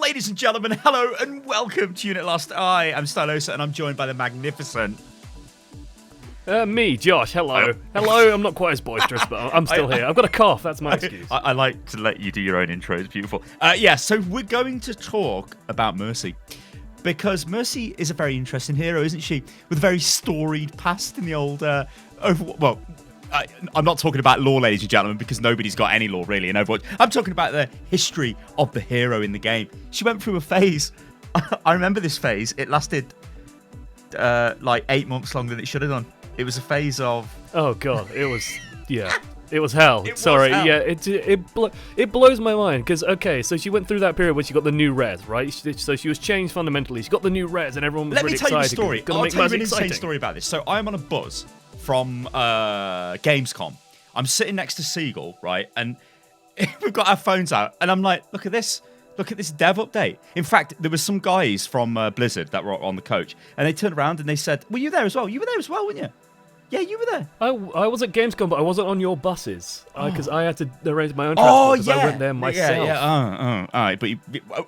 Ladies and gentlemen, hello and welcome to Unit Lost. I am Stylosa and I'm joined by the magnificent... Me, Josh, hello. Hello, I'm not quite as boisterous, but I'm still here. I've got a cough, that's my excuse. I like to let you do your own intro, it's beautiful. So we're going to talk about Mercy. Because Mercy is a very interesting hero, isn't she? With a very storied past in the old Overwatch. Well, I'm not talking about lore, ladies and gentlemen, because nobody's got any lore really in Overwatch. I'm talking about the history of the hero in the game. She went through a phase. I remember this phase. It lasted like 8 months longer than it should have done. It was a phase of... Oh, God. It was... Yeah. It was hell. Sorry. Hell. Yeah, it blows my mind. Because, okay, so she went through that period where she got the new res, right? So she was changed fundamentally. She got the new res and everyone was really excited. Let me tell you the story. I'll tell you an insane story about this. So I'm on a buzz from Gamescom. I'm sitting next to Seagull, right? And we've got our phones out. And I'm like, look at this. Look at this dev update. In fact, there was some guys from Blizzard that were on the coach. And they turned around and they said, were you there as well? You were there as well, weren't you? Yeah, you were there. I was at Gamescom, but I wasn't on your buses because I had to arrange my own transport because I went there myself. All right. But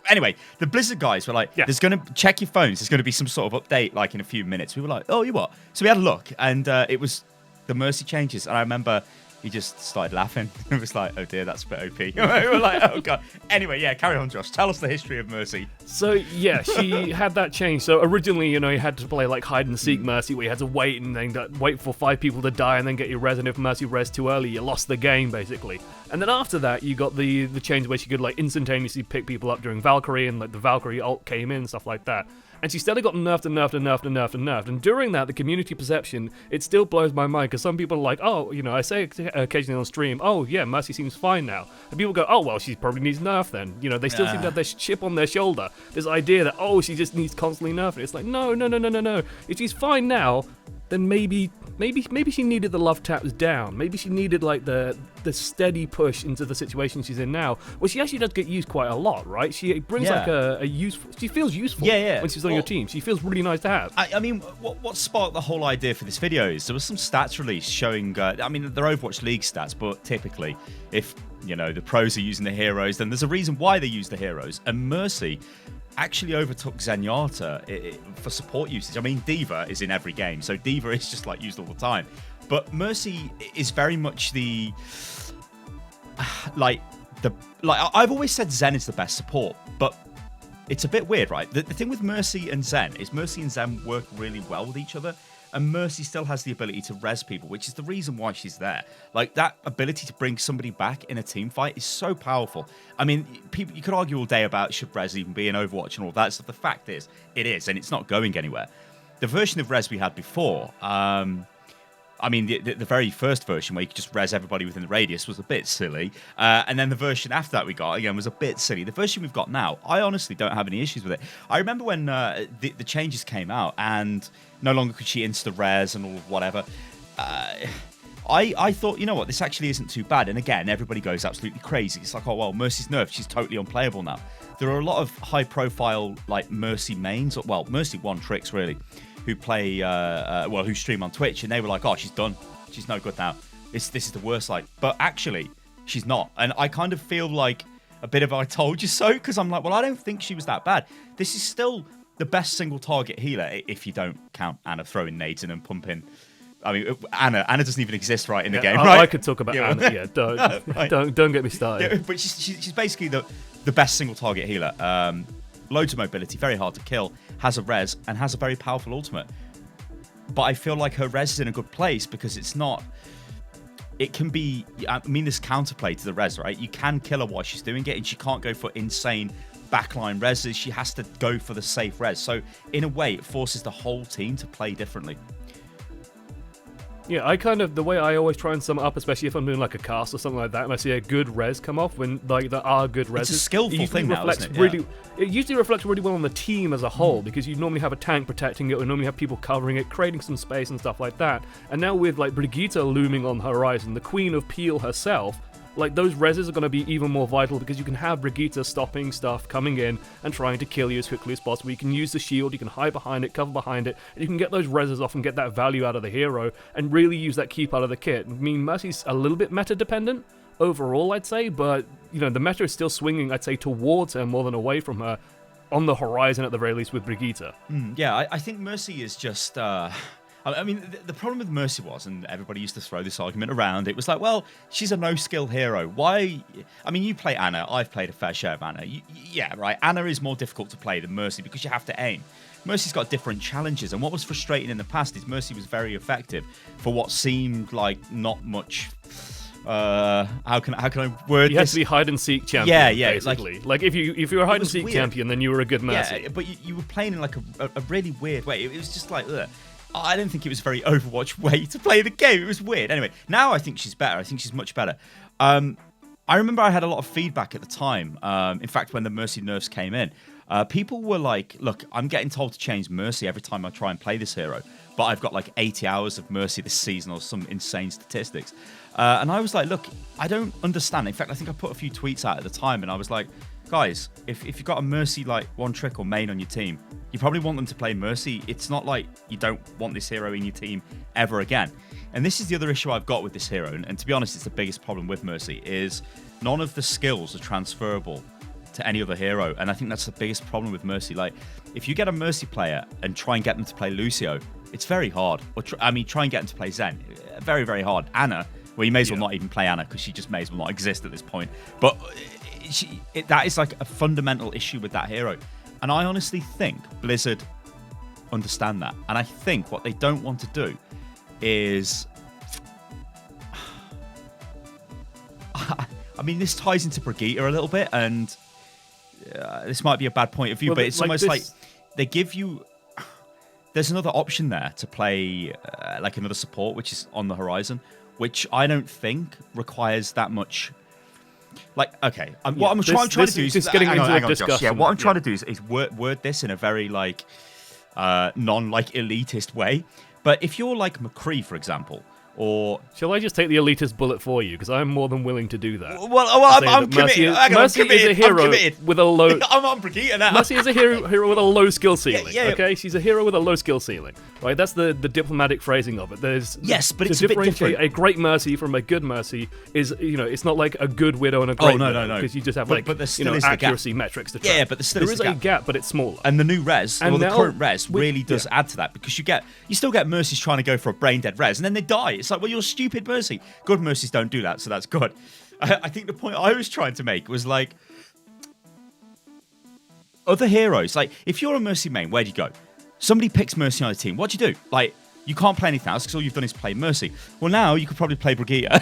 anyway, the Blizzard guys were like, "There's going to check your phones. There's going to be some sort of update like in a few minutes." We were like, "Oh, you what?" So we had a look, and it was the Mercy changes, and I remember. He just started laughing. It was like, oh dear, that's a bit OP. We were like, oh god. Anyway, carry on, Josh. Tell us the history of Mercy. So yeah, she had that change. So originally, you had to play like hide and seek Mercy, where you had to wait and then wait for 5 people to die and then get your res. And if Mercy res too early, you lost the game basically. And then after that, you got the change where she could like instantaneously pick people up during Valkyrie, and like the Valkyrie ult came in and stuff like that. And she steadily got nerfed and nerfed and nerfed and nerfed and nerfed. And during that, the community perception, it still blows my mind because some people are like, oh, I say occasionally on stream, oh, yeah, Mercy seems fine now. And people go, oh, well, she probably needs nerf then. They still seem to have this chip on their shoulder. This idea that, oh, she just needs constantly nerfing. It's like, no. If she's fine now, then maybe she needed the love taps down. Maybe she needed like the steady push into the situation she's in now, where she actually does get used quite a lot, right? She brings like a useful. She feels useful when she's on your team. She feels really nice to have. I mean, what sparked the whole idea for this video is there was some stats released showing. I mean, they're Overwatch League stats, but typically, if the pros are using the heroes, then there's a reason why they use the heroes. And Mercy actually overtook Zenyatta for support usage. I mean, D.Va is in every game, so D.Va is just like used all the time. But Mercy is very much I've always said Zen is the best support, but it's a bit weird, right? The thing with Mercy and Zen is Mercy and Zen work really well with each other. And Mercy still has the ability to res people, which is the reason why she's there. Like, that ability to bring somebody back in a team fight is so powerful. I mean, you could argue all day about should res even be in Overwatch and all that stuff. The fact is, it is, and it's not going anywhere. The version of res we had before, the very first version where you could just res everybody within the radius was a bit silly. And then the version after that we got, again, was a bit silly. The version we've got now, I honestly don't have any issues with it. I remember when the changes came out and no longer could she insta-res and all whatever. I thought, you know what, this actually isn't too bad. And again, everybody goes absolutely crazy. It's like, oh, well, Mercy's nerfed. She's totally unplayable now. There are a lot of high-profile, like, Mercy mains, well, Mercy one-tricks, really, who play, who stream on Twitch, and they were like, oh, she's done. She's no good now. This is the worst, like. But actually, she's not. And I kind of feel like a bit of I told you so, because I'm like, well, I don't think she was that bad. This is still the best single target healer, if you don't count Anna throwing nades in and pumping. I mean, Anna doesn't even exist in the game, right? I could talk about Anna. Yeah, don't get me started. Yeah, but she's basically the best single target healer. Loads of mobility, very hard to kill, has a res, and has a very powerful ultimate. But I feel like her res is in a good place because it's not... It can be... I mean, this counterplay to the res, right? You can kill her while she's doing it, and she can't go for insane backline reses. She has to go for the safe res. So, in a way, it forces the whole team to play differently. Yeah, the way I always try and sum it up, especially if I'm doing like a cast or something like that, and I see a good res come off, when like there are good reses. It's a skillful thing now, isn't it? It usually reflects really well on the team as a whole, because you normally have a tank protecting it, or normally have people covering it, creating some space and stuff like that. And now with like Brigitte looming on the horizon, the Queen of Peel herself, like those reses are going to be even more vital, because you can have Brigitte stopping stuff, coming in and trying to kill you as quickly as possible. You can use the shield, you can hide behind it, cover behind it, and you can get those reses off and get that value out of the hero and really use that key part of the kit. I mean, Mercy's a little bit meta dependent, overall, I'd say, but the meta is still swinging, I'd say, towards her more than away from her, on the horizon at the very least with Brigitte. Yeah, I think Mercy is just. I mean, the problem with Mercy was, and everybody used to throw this argument around, it was like, well, she's a no-skill hero. Why? I mean, you play Ana. I've played a fair share of Ana. Yeah, right. Ana is more difficult to play than Mercy because you have to aim. Mercy's got different challenges, and what was frustrating in the past is Mercy was very effective for what seemed like not much. How can I word this? You have to be hide and seek champion. Yeah. Basically, like if you were a hide and seek champion, then you were a good Mercy. Yeah, but you were playing in like a really weird way. It was just like, ugh. I don't think it was a very Overwatch way to play the game. It was weird. Anyway, now I think she's better. I think she's much better. I remember I had a lot of feedback at the time. In fact, when the Mercy nerfs came in, people were like, look, I'm getting told to change Mercy every time I try and play this hero, but I've got like 80 hours of Mercy this season or some insane statistics. And I was like, look, I don't understand. In fact, I think I put a few tweets out at the time, and I was like, guys, if you've got a Mercy like one trick or main on your team, you probably want them to play Mercy. It's not like you don't want this hero in your team ever again. And this is the other issue I've got with this hero, and to be honest, it's the biggest problem with Mercy, is none of the skills are transferable to any other hero, and I think that's the biggest problem with Mercy. Like, if you get a Mercy player and try and get them to play Lucio, it's very hard. Or try and get them to play Zen, very, very hard. Ana, well, you may as well not even play Ana, because she just may as well not exist at this point. But that is like a fundamental issue with that hero. And I honestly think Blizzard understand that. And I think what they don't want to do is... I mean, this ties into Brigitte a little bit, and this might be a bad point of view, but it's like almost like they give you... There's another option there to play like another support, which is on the horizon, which I don't think requires that much... Like, okay, what I'm trying to do is just getting into a discussion. Yeah, what I'm trying to do is word this in a very like non-like elitist way. But if you're like McCree, for example, or shall I just take the elitist bullet for you? Because I'm more than willing to do that. Well, I'm committed. Mercy is a hero with a low. I'm on Brigitte now. Mercy is a hero with a low skill ceiling. Yeah. Okay, she's a hero with a low skill ceiling. Right, that's the diplomatic phrasing of it. There's but it's to a bit different. A great Mercy from a good Mercy is it's not like a good Widow and a great Widow, because you just have accuracy metrics to track. Yeah, but there is a gap, but it's smaller. And the new res, or the current res, really does add to that, because you still get Mercies trying to go for a brain dead res, and then they die. It's like, well, you're a stupid Mercy. Good Mercies don't do that, so that's good. I think the point I was trying to make was like, other heroes, like if you're a Mercy main, where do you go? Somebody picks Mercy on a team. What do you do? Like, you can't play anything else because all you've done is play Mercy. Well, now you could probably play Brigitte.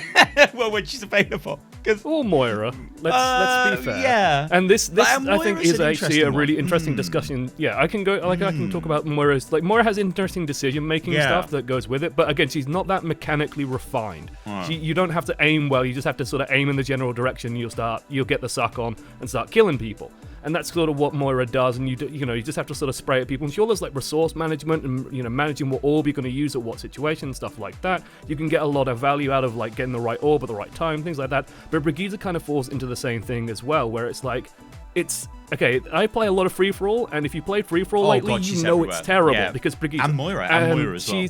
Well, when she's available. Or Moira. Let's be fair. Yeah. And this I think is actually a really interesting discussion. Yeah, I can go. I can talk about Moira's. Like, Moira has interesting decision-making stuff that goes with it, but again, she's not that mechanically refined. You don't have to aim well. You just have to sort of aim in the general direction. You'll get the suck on and start killing people. And that's sort of what Moira does, and you just have to sort of spray at people. And sure, there's like resource management and managing what orb you're going to use at what situation, stuff like that. You can get a lot of value out of like getting the right orb at the right time, things like that. But Brigitte kind of falls into the same thing as well, where it's like, okay, I play a lot of free for all, and if you played free for all lately, you know everywhere. It's terrible because Brigitte and Moira as well.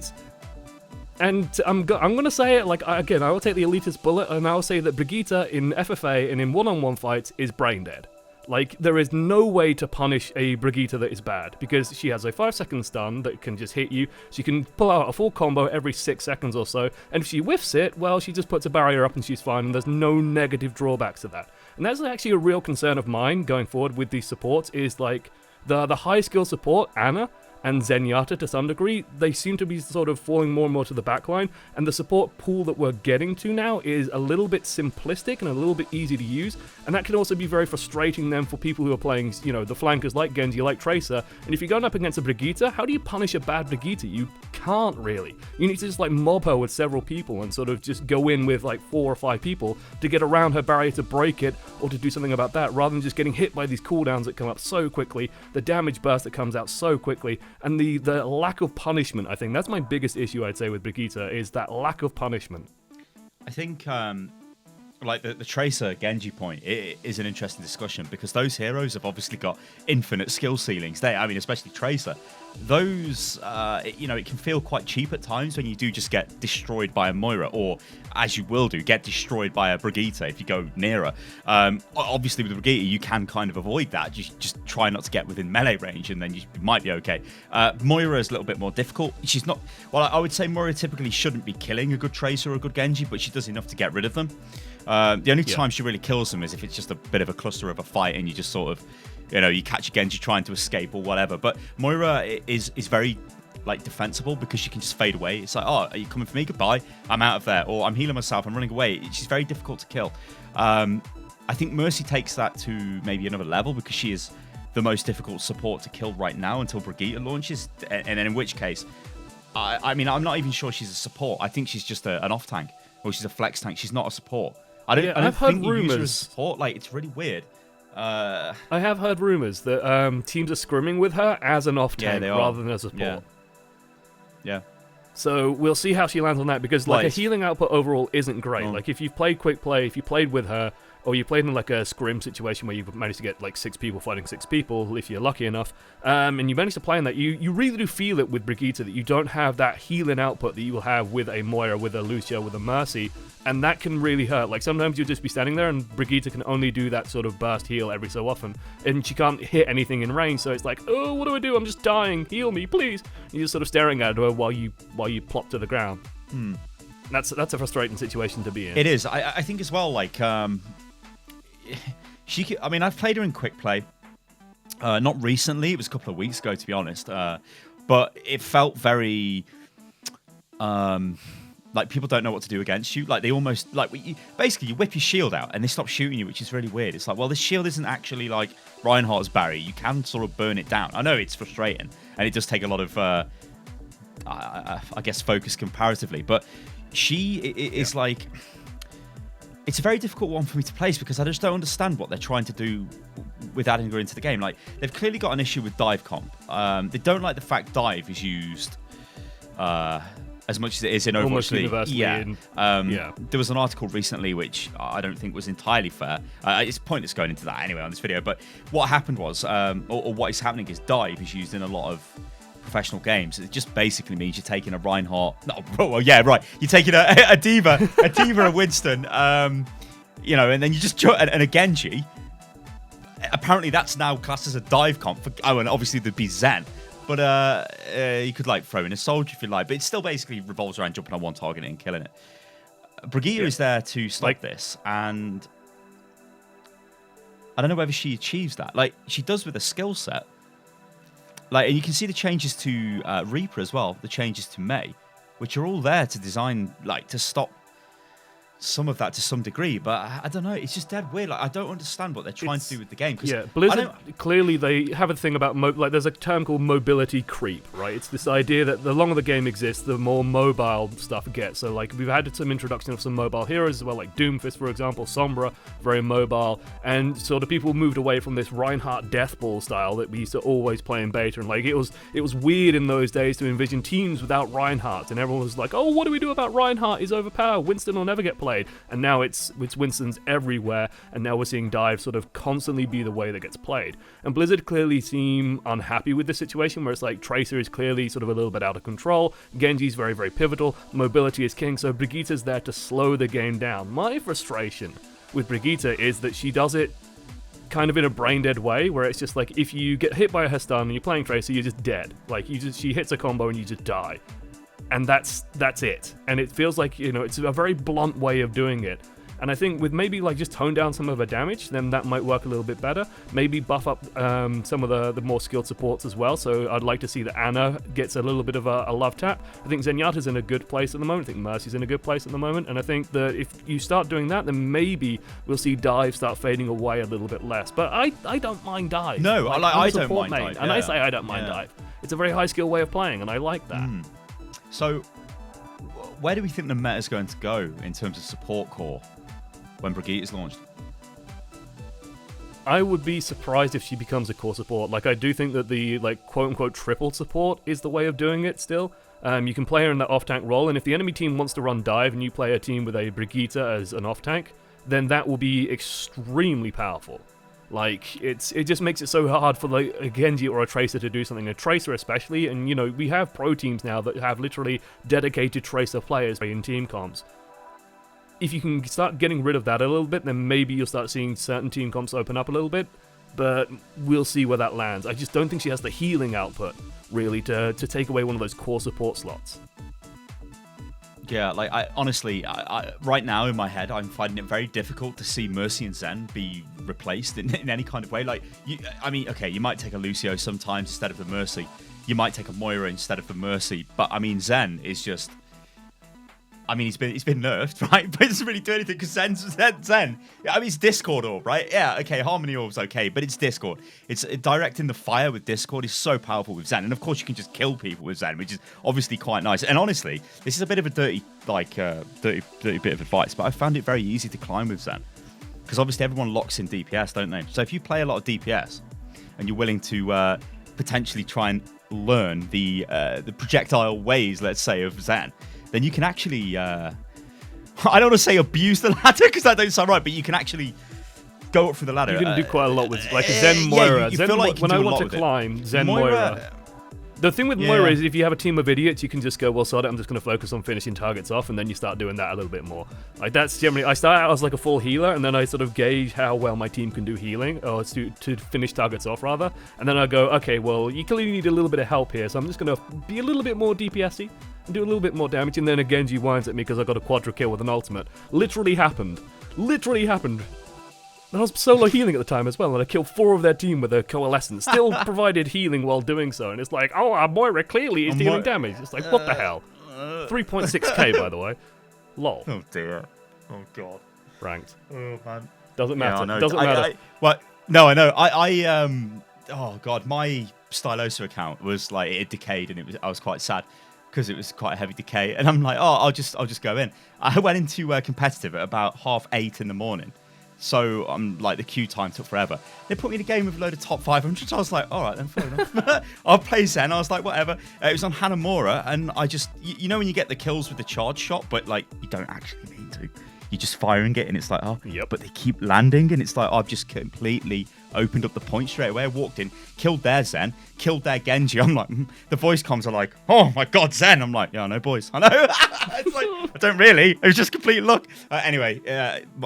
And I'm going to say it, like, again, I will take the elitist bullet, and I will say that Brigitte in FFA and in one-on-one fights is brain dead. Like, there is no way to punish a Brigitte that is bad, because she has a 5-second stun that can just hit you. She can pull out a full combo every 6 seconds or so, and if she whiffs it, well, she just puts a barrier up and she's fine, and there's no negative drawbacks to that. And that's actually a real concern of mine going forward with these supports, is like, the high skill support, Ana, and Zenyatta to some degree, they seem to be sort of falling more and more to the backline, and the support pool that we're getting to now is a little bit simplistic and a little bit easy to use, and that can also be very frustrating then for people who are playing, the flankers like Genji, like Tracer, and if you're going up against a Brigitte, how do you punish a bad Brigitte? You can't really. You need to just like mob her with several people and sort of just go in with like 4 or 5 people to get around her barrier to break it, or to do something about that, rather than just getting hit by these cooldowns that come up so quickly, the damage burst that comes out so quickly, and the lack of punishment. I think that's my biggest issue, I'd say, with Brigitte, is that lack of punishment. I think, like the Tracer Genji point is an interesting discussion, because those heroes have obviously got infinite skill ceilings. Especially Tracer. Those, it can feel quite cheap at times when you do just get destroyed by a Moira, or, as you will do, get destroyed by a Brigitte if you go near her. Obviously, with Brigitte, you can kind of avoid that. Just try not to get within melee range, and then you might be okay. Moira is a little bit more difficult. She's not... Well, I would say Moira typically shouldn't be killing a good Tracer or a good Genji, but she does enough to get rid of them. The only time she really kills them is if it's just a bit of a cluster of a fight, and you just sort of... you catch a Genji trying to escape or whatever. But Moira is very defensible, because she can just fade away. It's like, oh, are you coming for me? Goodbye. I'm out of there. Or I'm healing myself. I'm running away. She's very difficult to kill. I think Mercy takes that to maybe another level, because she is the most difficult support to kill right now until Brigitte launches. And in which case, I'm not even sure she's a support. I think she's just an off tank, or she's a flex tank. She's not a support. I don't think you use her as a support. It's really weird. I have heard rumors that teams are scrimming with her as an off tank rather than as a support. Yeah. So we'll see how she lands on that, because her healing output overall isn't great. Like, if you've played quick play, if you played with her, or you played in a scrim situation where you've managed to get 6 people fighting 6 people, if you're lucky enough, and you manage to play in that, you really do feel it with Brigitte, that you don't have that healing output that you will have with a Moira, with a Lucia, with a Mercy, and that can really hurt. Sometimes you'll just be standing there, and Brigitte can only do that sort of burst heal every so often, and she can't hit anything in range, so it's like, oh, what do I do? I'm just dying. Heal me, please. And you're just sort of staring at her while you plop to the ground. That's a frustrating situation to be in. It is. I think as well, I've played her in quick play. Not recently. It was a couple of weeks ago, to be honest. But it felt very... people don't know what to do against you. They almost... basically, you whip your shield out and they stop shooting you, which is really weird. It's this shield isn't actually like Reinhardt's Barry. You can sort of burn it down. I know it's frustrating, and it does take a lot of, I guess, focus comparatively. But she is it's a very difficult one for me to place, because I just don't understand what they're trying to do with adding her into the game. They've clearly got an issue with dive comp. They don't like the fact dive is used as much as it is in Overwatch League. There was an article recently which I don't think was entirely fair. It's pointless going into that anyway on this video, but what happened was, or what is happening is, dive is used in a lot of professional games. It just basically means you're taking a Reinhardt. You're taking a D.Va, a Winston, and then you just and a Genji. Apparently, that's now classed as a dive comp. And obviously there'd be Zen, but you could throw in a soldier if you like. But it still basically revolves around jumping on one target and killing it. Brigitte is there to stop this, and I don't know whether she achieves that. She does with a skill set. And you can see the changes to Reaper as well, the changes to Mei, which are all there to design, to stop some of that to some degree. But I don't know, it's just dead weird. I don't understand what they're trying to do with the game. Blizzard, clearly they have a thing about, there's a term called mobility creep, right? It's this idea that the longer the game exists, the more mobile stuff gets. So, we've had some introduction of some mobile heroes as well, like Doomfist, for example, Sombra, very mobile, and sort of people moved away from this Reinhardt Deathball style that we used to always play in beta, and it was weird in those days to envision teams without Reinhardt, and everyone was like, oh, what do we do about Reinhardt? He's overpowered. Winston will never get played. And now it's Winston's everywhere, and now we're seeing dive sort of constantly be the way that gets played. And Blizzard clearly seem unhappy with this situation, where it's Tracer is clearly sort of a little bit out of control, Genji's very, very pivotal, mobility is king, so Brigitte is there to slow the game down. My frustration with Brigitte is that she does it kind of in a brain-dead way, where it's just if you get hit by her stun and you're playing Tracer, you're just dead. She hits a combo and you just die. And that's it. And it feels it's a very blunt way of doing it. And I think with maybe just tone down some of her damage, then that might work a little bit better. Maybe buff up some of the more skilled supports as well. So I'd like to see that Anna gets a little bit of a love tap. I think Zenyatta's in a good place at the moment. I think Mercy's in a good place at the moment. And I think that if you start doing that, then maybe we'll see dive start fading away a little bit less. But I don't mind dive. No, I don't mind dive. And I say I don't mind dive. It's a very high skill way of playing, and I like that. So, where do we think the meta is going to go in terms of support core when Brigitte is launched? I would be surprised if she becomes a core support. I do think that the quote-unquote triple support is the way of doing it still. You can play her in that off-tank role, and if the enemy team wants to run dive and you play a team with a Brigitte as an off-tank, then that will be extremely powerful. Like, it just makes it so hard for like a Genji or a Tracer to do something. A Tracer especially, and you know, we have pro teams now that have literally dedicated Tracer players in team comps. If you can start getting rid of that a little bit, then maybe you'll start seeing certain team comps open up a little bit, but we'll see where that lands. I just don't think she has the healing output, really, to take away one of those core support slots. Yeah, like, I honestly, right now in my head, I'm finding it very difficult to see Mercy and Zen be replaced in any kind of way. Like, I mean, okay, you might take a Lucio sometimes instead of the Mercy. You might take a Moira instead of the Mercy. But, I mean, Zen is just... I mean, he's been nerfed, right? But it doesn't really do anything because Zen. I mean, it's Discord Orb, right? Yeah, okay, Harmony Orb's okay, but it's Discord. It's directing the fire with Discord is so powerful with Zen, and of course you can just kill people with Zen, which is obviously quite nice. And honestly, this is a bit of a dirty bit of advice, but I found it very easy to climb with Zen because obviously everyone locks in DPS, don't they? So if you play a lot of DPS and you're willing to potentially try and learn the projectile ways, let's say, of Zen, then you can actually, I don't want to say abuse the ladder because that don't sound right, but you can actually go up through the ladder. You can do quite a lot with, like, Zen Moira. You feel like you when can I do a want lot to with climb Zen Moira. The thing with Moira is if you have a team of idiots, you can just go, well, sod it, I'm just going to focus on finishing targets off, and then you start doing that a little bit more. Like, that's generally, I start out as like a full healer, and then I sort of gauge how well my team can do healing, or to finish targets off, rather. And then I go, okay, well, you clearly need a little bit of help here, so I'm just going to be a little bit more DPS-y, and do a little bit more damage, and then a Genji whines at me because I got a quadra kill with an ultimate. Literally happened. And I was solo healing at the time as well, and I killed 4 of their team with a Coalescence. Still provided healing while doing so, and it's like, oh, Moira clearly is dealing damage. It's like, what the hell? 3.6k, by the way. Lol. Oh, dear. Oh, God. Ranked. Oh, man. Doesn't matter. Yeah, Doesn't matter. No, I know. Oh, God, my Stylosa account was, like, it had decayed, and I was quite sad because it was quite a heavy decay. And I'm like, oh, I'll just go in. I went into competitive at about 8:30 in the morning. So I'm like, the queue time took forever. They put me in a game with a load of top 500. I was like, all right, then fair enough. I'll play Zen. I was like, whatever. It was on Hanamura, and I just, you know when you get the kills with the charge shot, but like you don't actually mean to. You're just firing it, and it's like, oh, yep. But they keep landing, and it's like, I've just completely opened up the point straight away. I walked in, killed their Zen, killed their Genji. I'm like, the voice comms are like, oh my God, Zen. I'm like, yeah, I know, boys. I know. It's like, I don't really. It was just complete luck. Anyway,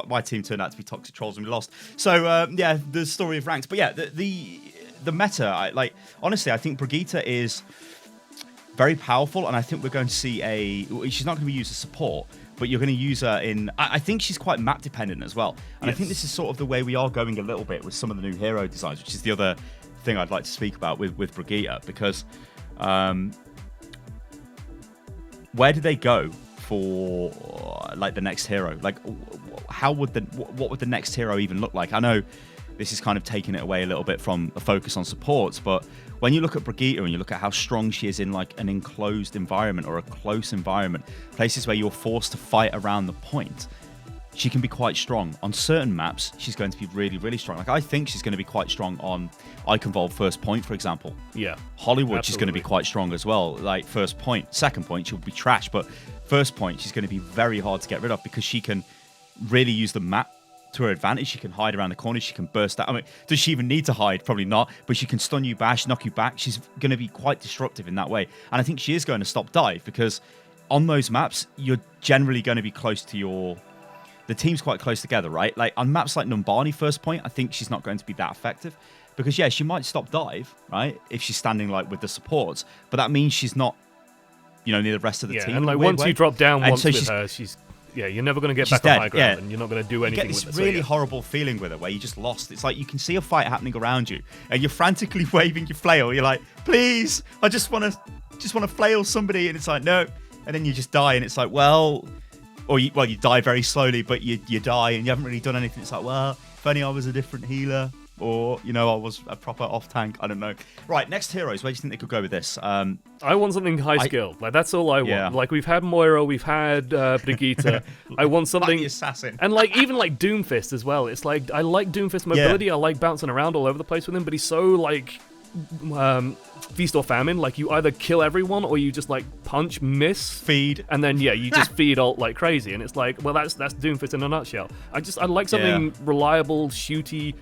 my team turned out to be toxic trolls and we lost. So, yeah, the story of ranks. But yeah, the meta, honestly, I think Brigitte is very powerful, and I think we're going to see she's not going to be used as support, but you're going to use her in... I think she's quite map dependent as well. And yes. I think this is sort of the way we are going a little bit with some of the new hero designs, which is the other thing I'd like to speak about with Brigitte, because where do they go for like the next hero? Like, what would the next hero even look like? I know this is kind of taking it away a little bit from a focus on supports, but when you look at Brigitte and you look at how strong she is in like an enclosed environment or a close environment, places where you're forced to fight around the point, she can be quite strong. On certain maps, she's going to be really, really strong. Like, I think she's going to be quite strong on Eichenwald first point, for example. Yeah. Hollywood, absolutely. She's going to be quite strong as well. Like, first point. Second point, she'll be trash, but first point, she's going to be very hard to get rid of because she can really use the map to her advantage. She can hide around the corners. She can burst out. I mean, does she even need to hide? Probably not. But she can stun you, bash, knock you back. She's going to be quite disruptive in that way. And I think she is going to stop dive because on those maps, you're generally going to be close to the team's quite close together, right? Like on maps like Numbani first point, I think she's not going to be that effective because, yeah, she might stop dive, right? If she's standing like with the supports, but that means she's not, near the rest of the team. And like once you drop down once with her, you're never going to get back on high ground, and you're not going to do anything with it. You get this really horrible feeling with her where you just lost. It's like you can see a fight happening around you, and you're frantically waving your flail. You're like, please, I just want to flail somebody, and it's like, no. And then you just die, and it's like, you die very slowly, but you die, and you haven't really done anything. It's like, well, if only I was a different healer, or, I was a proper off-tank. I don't know. Right, next heroes. Where do you think they could go with this? I want something high skill. Like, that's all I want. Yeah. Like, we've had Moira, we've had Brigitte. I want something... Like the assassin. And, even Doomfist as well. It's like, I like Doomfist mobility. I like bouncing around all over the place with him, but he's so, feast or famine. Like you either kill everyone or you just like punch, miss, Feed. and then you just feed ult like crazy. And it's like, well, that's Doomfist in a nutshell. I like something reliable, shooty.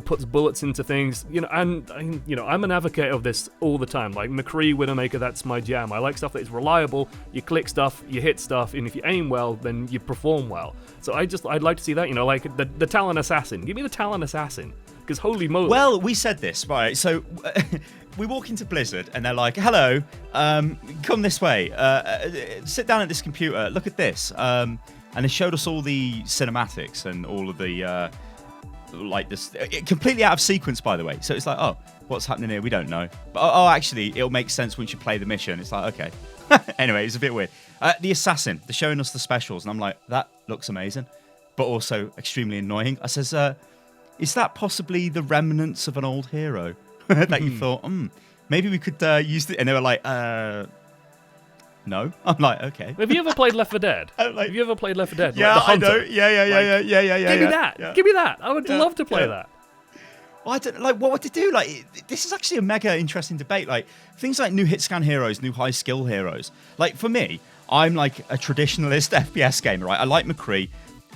Puts bullets into things. I'm an advocate of this all the time. Like McCree, Widowmaker, that's my jam. I like stuff that is reliable. You click stuff, you hit stuff, and if you aim well, then you perform well. So I'd like to see that. Like the Talon Assassin. Give me the Talon Assassin, because holy moly. Well, we said this, right? So we walk into Blizzard, and they're like, "Hello, come this way. Sit down at this computer. Look at this." And they showed us all the cinematics and all of the. Like this, completely out of sequence, by the way. So it's like, oh, what's happening here? We don't know. But actually, it'll make sense once you play the mission. It's like, okay. Anyway, it's a bit weird. The Assassin, they're showing us the specials, and I'm like, that looks amazing, but also extremely annoying. I says, is that possibly the remnants of an old hero that you thought, maybe we could use it? And they were like, no. I'm like, okay. Have you ever played Left 4 Dead? Have you ever played Left 4 Dead? Yeah, like the I Hunter? know. Yeah. Give me that. Yeah. Give me that. I would love to play that. Well, I don't like what to do. Like, this is actually a mega interesting debate. Like, things like new hit scan heroes, new high skill heroes. Like, for me, I'm like a traditionalist FPS gamer, right? I like McCree.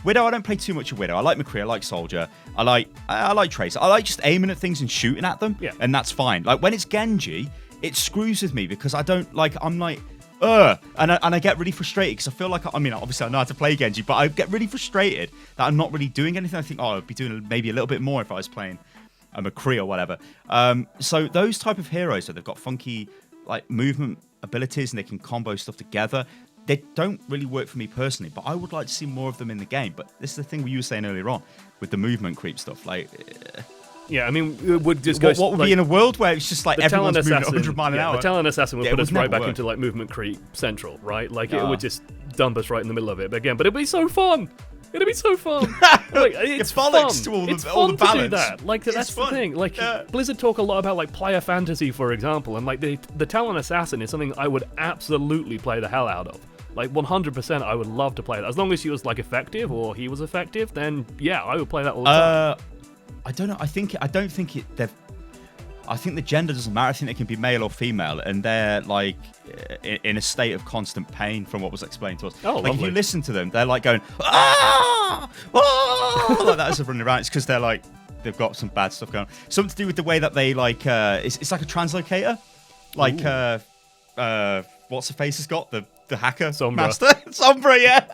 Widow, I don't play too much of Widow. I like McCree. I like Soldier. I like Tracer. I like just aiming at things and shooting at them. Yeah. And that's fine. Like, when it's Genji, it screws with me because I don't like. I'm like. And I get really frustrated because I feel like, obviously I know how to play Genji, but I get really frustrated that I'm not really doing anything. I think, I'd be doing maybe a little bit more if I was playing a McCree or whatever. So those type of heroes, so they've got funky like movement abilities and they can combo stuff together. They don't really work for me personally, but I would like to see more of them in the game. But this is the thing you were saying earlier on with the movement creep stuff. Like, yeah, I mean, it would just go. What would be in a world where it's just like everyone's moving 100 miles an hour? The Talon Assassin would put us right back work. into like movement creep central, right? Like it would just dump us right in the middle of it. But again, it'd be so fun. It'd be so fun. Like, it's bollocks fun. to It's all the fun balance. to do that. Like that's fun. the thing. Like Blizzard talk a lot about like player fantasy, for example, and like the Talon Assassin is something I would absolutely play the hell out of. Like 100%, I would love to play that. As long as she was like effective or he was effective, then yeah, I would play that all the time. I don't know. I think the gender doesn't matter. I think they can be male or female, and they're like in a state of constant pain from what was explained to us. Oh, like lovely. if you listen to them, they're like going ah, like that as they're running around. It's because they're like they've got some bad stuff going on. Something to do with the way that they like. It's like a translocator. Like what's her face has got the hacker Sombra. master Sombra. Yeah.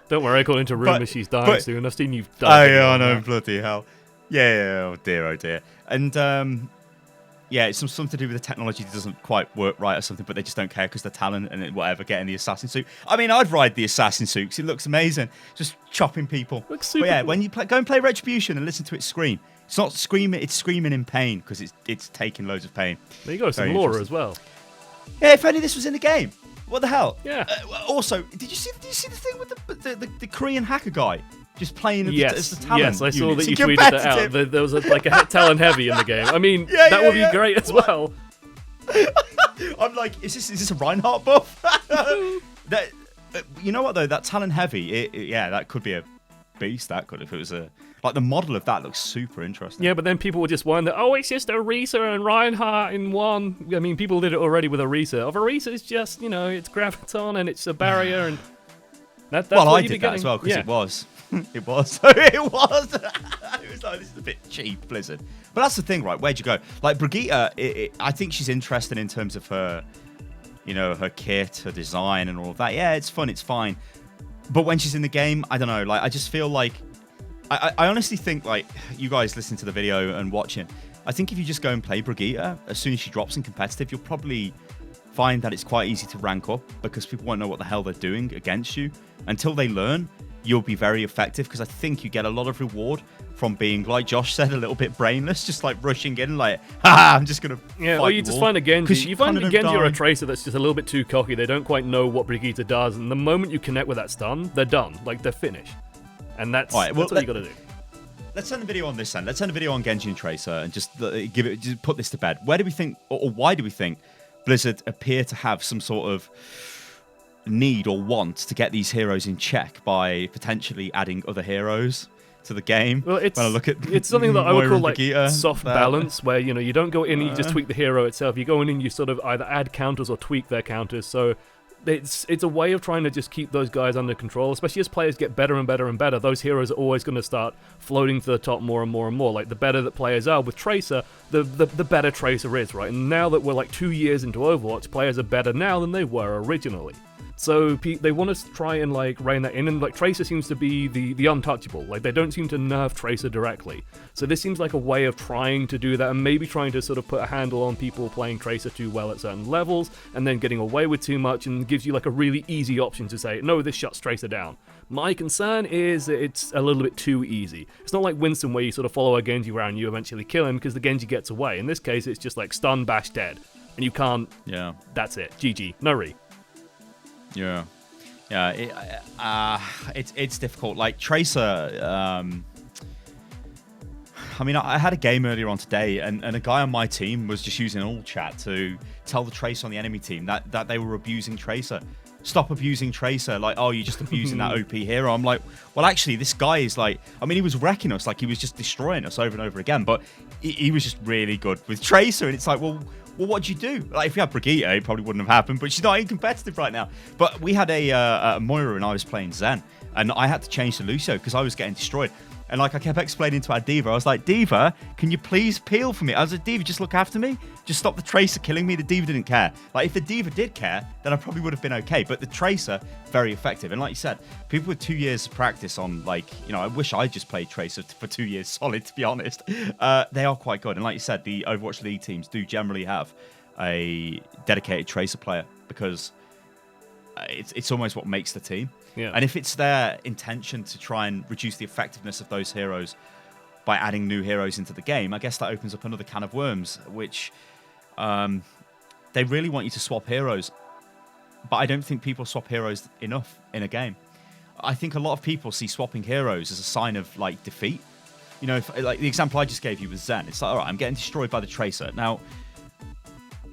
Don't worry, according to rumors, she's dying but- soon. I've seen you Oh die. yeah, I know. Bloody hell. Yeah. Oh dear. And it's something to do with the technology that doesn't quite work right or something, but they just don't care because they're Talon and whatever, getting the assassin suit. I mean, I'd ride the assassin suit because it looks amazing, just chopping people. Looks super But yeah, cool. when you go and play Retribution and listen to it scream, it's not screaming, it's screaming in pain because it's taking loads of pain. There you go, some Very Laura interesting. as well. Yeah, if only this was in the game. What the hell? Yeah. Also, did you see the thing with the Korean hacker guy? Just playing as the Talon yes, I saw unit? that you It's tweeted that out. competitive. There was like a Talon heavy in the game. I mean, Yeah, that yeah, would be yeah. great as well. I'm like, is this a Reinhardt buff? That you know what though? That Talon heavy, that could be a beast. That could, if it was like the model of that looks super interesting. Yeah, but then people would just wonder, oh, it's just Orisa and Reinhardt in one. I mean, people did it already with Orisa. Orisa is just, it's graviton and it's a barrier and that's well, what I you'd be did that getting. as well because Yeah. it was. It was. It was. It was like, this is a bit cheap, Blizzard. But that's the thing, right? Where'd you go? Like Brigitte, I think she's interesting in terms of her, her kit, her design, and all of that. Yeah, it's fun. It's fine. But when she's in the game, I don't know. Like, I just feel like, I honestly think, like, you guys listen to the video and watching. I think if you just go and play Brigitte, as soon as she drops in competitive, you'll probably find that it's quite easy to rank up because people won't know what the hell they're doing against you. Until they learn, you'll be very effective because I think you get a lot of reward from being, like Josh said, a little bit brainless, just like rushing in, like, I'm just going to Yeah, fight or you just find a Genji. You find a kinda Genji or a die. Tracer that's just a little bit too cocky. They don't quite know what Brigitte does, and the moment you connect with that stun, they're done. Like, they're finished. And that's, All right, well, that's all you got to do. Let's send a video on this then. Let's send a video on Genji and Tracer and just put this to bed. Where do we think, or why do we think Blizzard appear to have some sort of need or want to get these heroes in check by potentially adding other heroes to the game. Well, when I look at it's something that I would Moira call and like Brigitte, soft balance, where you don't go in and you just tweak the hero itself. You go in and you sort of either add counters or tweak their counters. So it's a way of trying to just keep those guys under control, especially as players get better and better and better. Those heroes are always going to start floating to the top more and more and more. Like, the better that players are with Tracer, the better Tracer is, right? And now that we're like 2 years into Overwatch, players are better now than they were originally. So they want to try and like rein that in, and like Tracer seems to be the untouchable. Like, they don't seem to nerf Tracer directly. So this seems like a way of trying to do that, and maybe trying to sort of put a handle on people playing Tracer too well at certain levels, and then getting away with too much, and gives you like a really easy option to say, no, this shuts Tracer down. My concern is that it's a little bit too easy. It's not like Winston where you sort of follow a Genji around and you eventually kill him because the Genji gets away. In this case, it's just like stun, bash, dead. And you can't... Yeah. That's it. GG. No re. Yeah. It's difficult. Like, Tracer, I mean, I had a game earlier on today, and a guy on my team was just using all chat to tell the Tracer on the enemy team that they were abusing Tracer. Stop abusing Tracer. Like, oh, you're just abusing that OP hero. I'm like, well, actually, this guy is like, I mean, he was wrecking us. Like, he was just destroying us over and over again, but he was just really good with Tracer. And it's like, well, what'd you do? Like, if you had Brigitte, it probably wouldn't have happened, but she's not even competitive right now. But we had a Moira and I was playing Zen, and I had to change to Lucio because I was getting destroyed. And like, I kept explaining to our Diva, I was like, Diva, can you please peel for me? I was like, Diva, just look after me. Just stop the Tracer killing me. The Diva didn't care. Like, if the Diva did care, then I probably would have been okay. But the Tracer, very effective. And like you said, people with 2 years of practice on, like, I wish I just played Tracer for 2 years solid, to be honest. They are quite good. And like you said, the Overwatch League teams do generally have a dedicated Tracer player because it's almost what makes the team. Yeah. And if it's their intention to try and reduce the effectiveness of those heroes by adding new heroes into the game, I guess that opens up another can of worms, which they really want you to swap heroes. But I don't think people swap heroes enough in a game. I think a lot of people see swapping heroes as a sign of, like, defeat. Like the example I just gave you was Zen. It's like, all right, I'm getting destroyed by the Tracer. Now,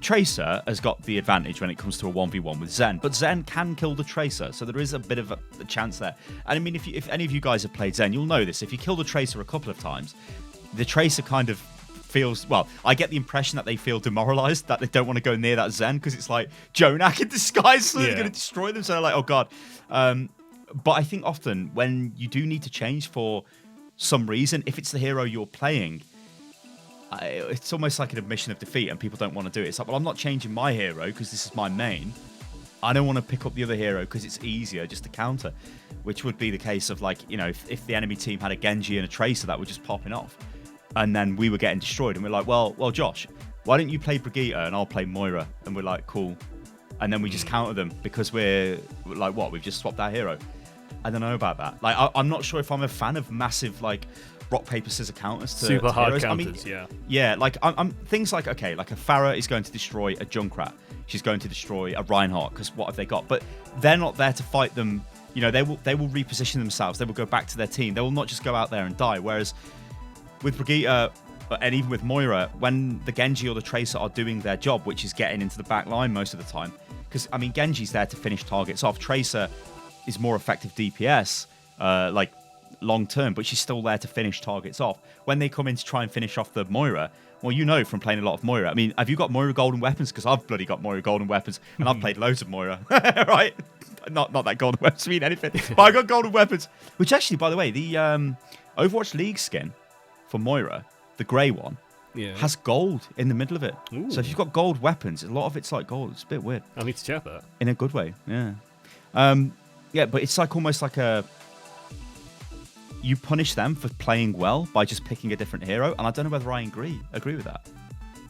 Tracer has got the advantage when it comes to a 1v1 with Zen, but Zen can kill the Tracer, so there is a bit of a chance there. And I mean, if any of you guys have played Zen, you'll know this. If you kill the Tracer a couple of times, the Tracer kind of feels, well, I get the impression that they feel demoralized, that they don't want to go near that Zen, because it's like Jonak in disguise, so they're going to destroy them, so they're like, oh god. But I think often when you do need to change for some reason, if it's the hero you're playing, it's almost like an admission of defeat, and people don't want to do it. It's like, well, I'm not changing my hero because this is my main. I don't want to pick up the other hero because it's easier just to counter, which would be the case of, like, if the enemy team had a Genji and a Tracer that were just popping off, and then we were getting destroyed, and we're like, well, Josh, why don't you play Brigitte and I'll play Moira? And we're like, cool. And then we just counter them because we're like, what? We've just swapped our hero. I don't know about that. Like, I'm not sure if I'm a fan of massive, like, rock, paper, scissors counters to super hard heroes. counters. Yeah, like, I'm things like, okay, like a Pharah is going to destroy a Junkrat. She's going to destroy a Reinhardt, because what have they got? But they're not there to fight them. They will reposition themselves. They will go back to their team. They will not just go out there and die. Whereas with Brigitte, and even with Moira, when the Genji or the Tracer are doing their job, which is getting into the back line most of the time, because, I mean, Genji's there to finish targets off. Tracer is more effective DPS, like, long term, but she's still there to finish targets off. When they come in to try and finish off the Moira, well, from playing a lot of Moira. I mean, have you got Moira golden weapons? Because I've bloody got Moira golden weapons, and I've played loads of Moira, right? Not that golden weapons mean anything, but I got golden weapons. Which actually, by the way, the Overwatch League skin for Moira, the grey one, has gold in the middle of it. Ooh. So if you've got gold weapons, a lot of it's like gold. It's a bit weird. I need to check that. In a good way, yeah. Yeah, but it's like almost like you punish them for playing well by just picking a different hero, and I don't know whether I agree with that.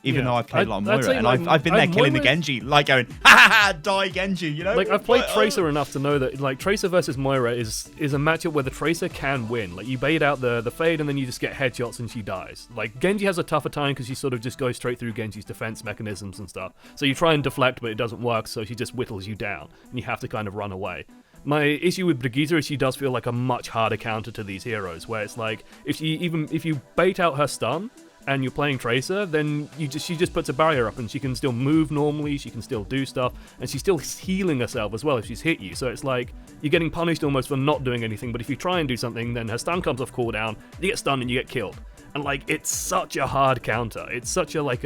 Even though I've played a lot of Moira, and I've been there killing the Genji, like going, ha ha ha, die Genji, Like, I've played Tracer enough to know that, like, Tracer versus Moira is a matchup where the Tracer can win. Like, you bait out the fade, and then you just get headshots and she dies. Like, Genji has a tougher time because she sort of just goes straight through Genji's defense mechanisms and stuff. So you try and deflect, but it doesn't work, so she just whittles you down, and you have to kind of run away. My issue with Brigitte is she does feel like a much harder counter to these heroes, where it's like, if you bait out her stun, and you're playing Tracer, then she just puts a barrier up and she can still move normally, she can still do stuff, and she's still healing herself as well if she's hit you. So it's like you're getting punished almost for not doing anything, but if you try and do something, then her stun comes off cooldown, you get stunned and you get killed. And like, it's such a hard counter. It's such a like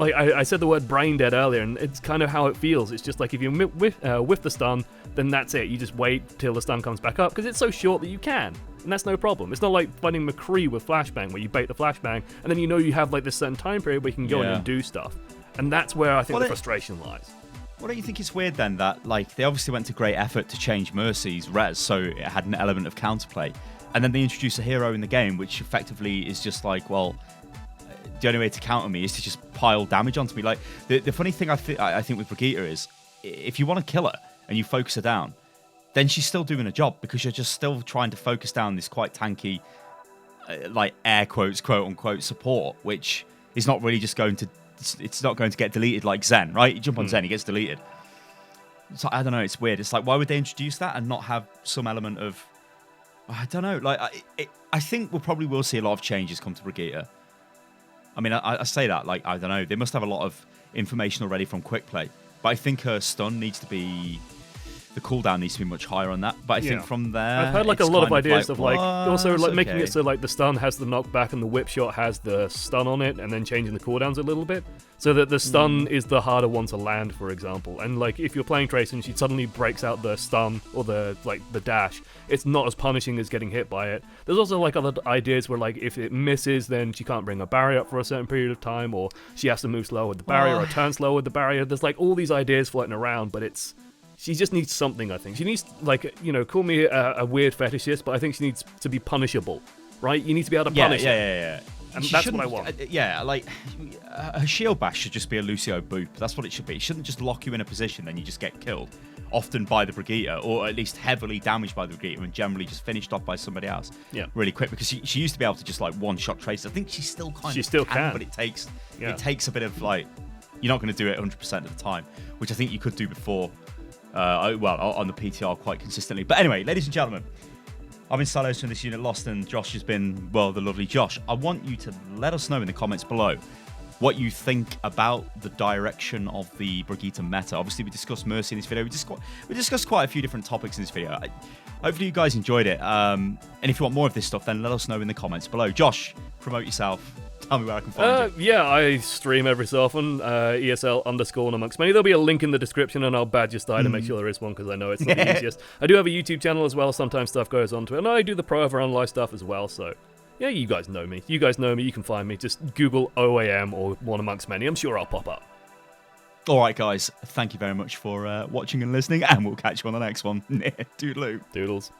I said the word brain dead earlier, and it's kind of how it feels. It's just like if you whiff the stun, then that's it. You just wait till the stun comes back up, because it's so short that you can. And that's no problem. It's not like fighting McCree with Flashbang, where you bait the Flashbang, and then you have like this certain time period where you can go in and do stuff. And that's where I think the frustration lies. Well, don't you think it's weird then that like they obviously went to great effort to change Mercy's res so it had an element of counterplay, and then they introduce a hero in the game which effectively is just like, well, the only way to counter me is to just pile damage onto me. Like the funny thing I think with Brigitte is, if you want to kill her and you focus her down, then she's still doing a job, because you're just still trying to focus down this quite tanky, like air quotes, quote unquote support, which is not really just going to, it's not going to get deleted like Zen, right? You jump on Zen, he gets deleted. So I don't know, it's weird. It's like, why would they introduce that and not have some element of, I don't know. Like I think we probably will see a lot of changes come to Brigitte. I mean, I say that, like, I don't know. They must have a lot of information already from Quick Play. But I think her stun needs to be... The cooldown needs to be much higher on that. But I think from there... I've heard, like, a lot of ideas of, like... Also, like, making it so, like, the stun has the knockback and the whip shot has the stun on it, and then changing the cooldowns a little bit. So that the stun is the harder one to land, for example. And, like, if you're playing Trace and she suddenly breaks out the stun or the dash, it's not as punishing as getting hit by it. There's also, like, other ideas where, like, if it misses, then she can't bring a barrier up for a certain period of time, or she has to move slower with the barrier or turn slower with the barrier. There's, like, all these ideas floating around, but it's... She just needs something, I think. She needs, like, call me a weird fetishist, but I think she needs to be punishable, right? You need to be able to punish her. Yeah. And that's what I want. Like, her shield bash should just be a Lucio boop. That's what it should be. It shouldn't just lock you in a position, then you just get killed. Often by the Brigitte, or at least heavily damaged by the Brigitte, and generally just finished off by somebody else really quick. Because she used to be able to just, like, one-shot Trace. I think she still can. But it takes a bit of, like... You're not going to do it 100% of the time, which I think you could do before... on the PTR quite consistently. But anyway, ladies and gentlemen, I've been Stylosa in this unit lost, and Josh has been, well, the lovely Josh. I want you to let us know in the comments below what you think about the direction of the Brigitte meta. Obviously, we discussed Mercy in this video. We discussed quite a few different topics in this video. Hopefully, you guys enjoyed it. And if you want more of this stuff, then let us know in the comments below. Josh, promote yourself. Tell me where I can find you. Yeah, I stream every so often, ESL_ and amongst many. There'll be a link in the description, and I'll badge your style to make sure there is one, because I know it's not the easiest. I do have a YouTube channel as well. Sometimes stuff goes onto it, and I do the Pro Overrun live stuff as well, so... Yeah, you guys know me. You can find me. Just Google OAM or one amongst many. I'm sure I'll pop up. All right, guys. Thank you very much for watching and listening, and we'll catch you on the next one. Toodaloo. Doodles.